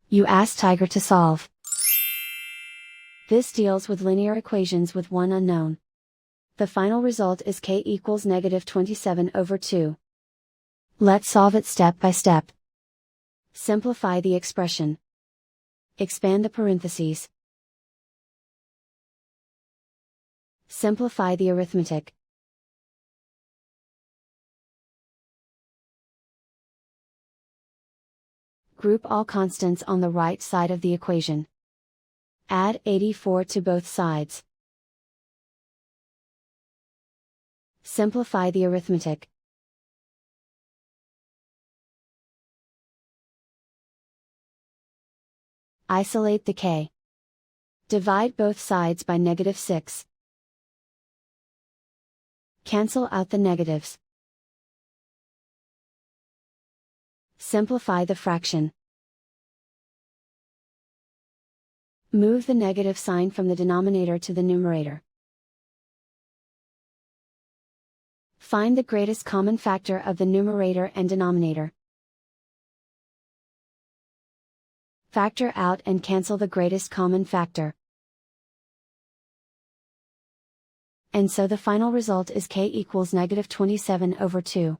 You ask Tiger to solve. This deals with linear equations with one unknown. The final result is k equals -27/2. Let's solve it step by step. Simplify the expression. Expand the parentheses. Simplify the arithmetic. Group all constants on the right side of the equation. Add 84 to both sides. Simplify the arithmetic. Isolate the k. Divide both sides by -6. Cancel out the negatives. Simplify the fraction. Move the negative sign from the denominator to the numerator. Find the greatest common factor of the numerator and denominator. Factor out and cancel the greatest common factor. And so the final result is k equals -27/2.